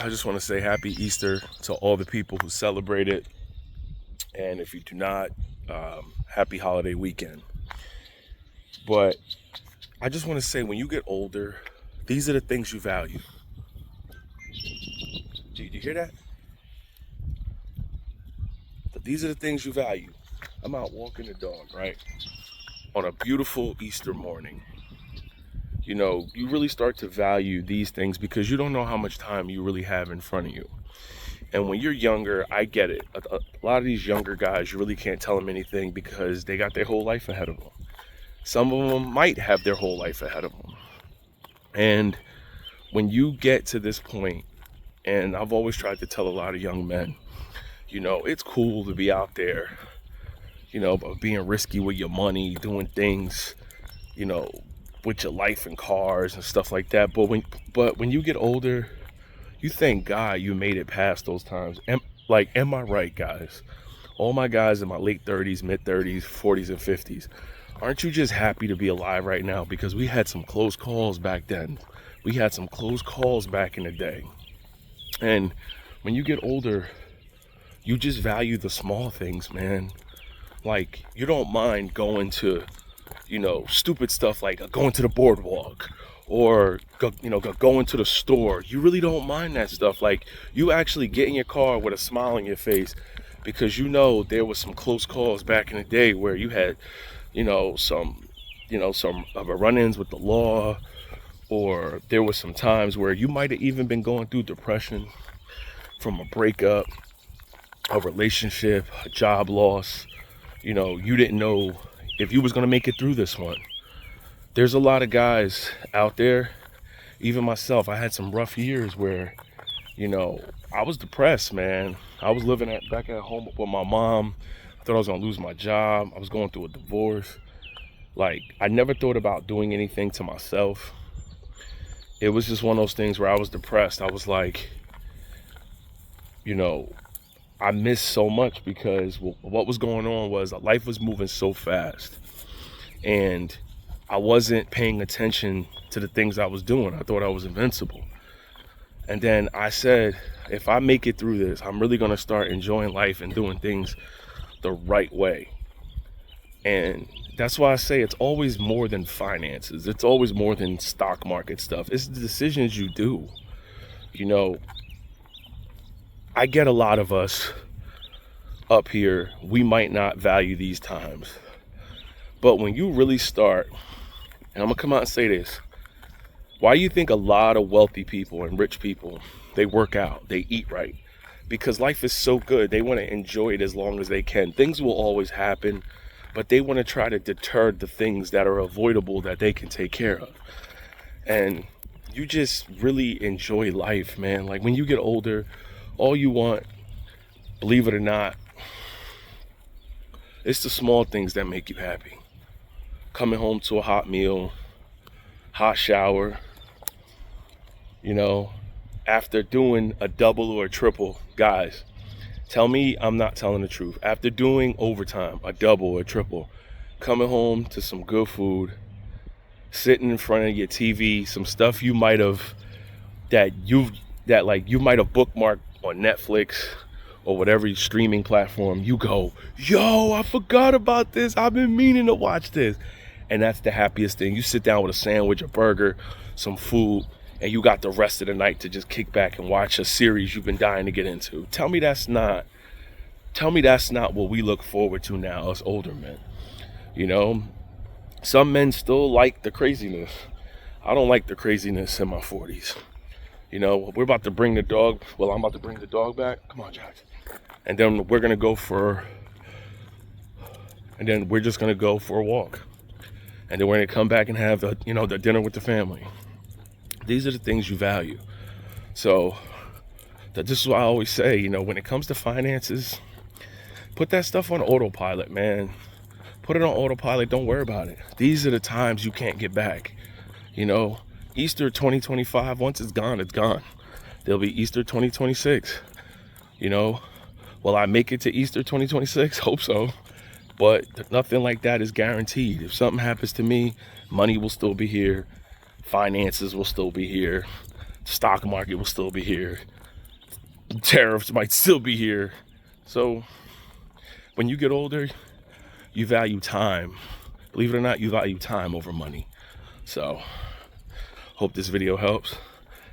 I just want to say happy Easter to all the people who celebrate it. And if you do not, happy holiday weekend. But I just want to say when you get older, these are the things you value. Did you hear that? These are the things you value. I'm out walking the dog, right? On a beautiful Easter morning. You really start to value these things because you don't know how much time you really have in front of you. And when you're younger, I get it. A lot of these younger guys, you really can't tell them anything because they got their whole life ahead of them. Some of them might have their whole life ahead of them. And when you get to this point, and I've always tried to tell a lot of young men, it's cool to be out there, but being risky with your money, doing things, you know, with your life and cars and stuff like that. But when you get older, you thank God you made it past those times. Am I right, guys? All my guys in my late 30s, mid 30s, 40s, and 50s, aren't you just happy to be alive right now? Because we had some close calls back then. We had some close calls back in the day. And when you get older, you just value the small things, man. Like, you don't mind going to, stupid stuff like going to the boardwalk or, going to the store. You really don't mind that stuff. Like, you actually get in your car with a smile on your face because there was some close calls back in the day where you had, some run-ins with the law, or there was some times where you might have even been going through depression from a breakup, a relationship, a job loss. You didn't know if you was going to make it through this one. There's a lot of guys out there, even myself. I had some rough years where, I was depressed, man. I was living back at home with my mom. I thought I was going to lose my job. I was going through a divorce. Like, I never thought about doing anything to myself. It was just one of those things where I was depressed. I was like, I missed so much because what was going on was life was moving so fast. And I wasn't paying attention to the things I was doing. I thought I was invincible. And then I said, if I make it through this, I'm really going to start enjoying life and doing things the right way. And that's why I say it's always more than finances. It's always more than stock market stuff. It's the decisions you do. I get a lot of us up here, we might not value these times. But when you really start, and I'm going to come out and say this, why do you think a lot of wealthy people and rich people, they work out, they eat right? Because life is so good, they want to enjoy it as long as they can. Things will always happen, but they want to try to deter the things that are avoidable that they can take care of. And you just really enjoy life, man. Like, when you get older, all you want, believe it or not, it's the small things that make you happy. Coming home to a hot meal, hot shower, after doing a double or a triple. Guys, tell me I'm not telling the truth. After doing overtime, a double or a triple, coming home to some good food, sitting in front of your TV, some stuff you might have you might have bookmarked on Netflix or whatever streaming platform, you go, yo, I forgot about this. I've been meaning to watch this. And that's the happiest thing. You sit down with a sandwich, a burger, some food, and you got the rest of the night to just kick back and watch a series you've been dying to get into. Tell me that's not what we look forward to now as older men. Some men still like the craziness. I don't like the craziness in my 40s. We're about to bring the dog. Well, I'm about to bring the dog back. Come on, Jax. And then we're just going to go for a walk. And then we're going to come back and have the dinner with the family. These are the things you value. So this is why I always say, when it comes to finances, put that stuff on autopilot, man. Put it on autopilot. Don't worry about it. These are the times you can't get back. Easter 2025, once it's gone, it's gone. There'll be Easter 2026. Will I make it to Easter 2026? Hope so. But nothing like that is guaranteed. If something happens to me, money will still be here. Finances will still be here. Stock market will still be here. tariffs might still be here. So when you get older, you value time. Believe it or not, you value time over money. So hope this video helps.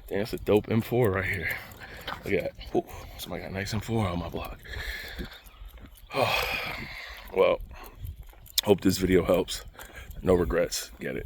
Damn, that's a dope M4 right here. Look at that. Ooh, somebody got a nice M4 on my block. Oh, well, hope this video helps. No regrets. Get it.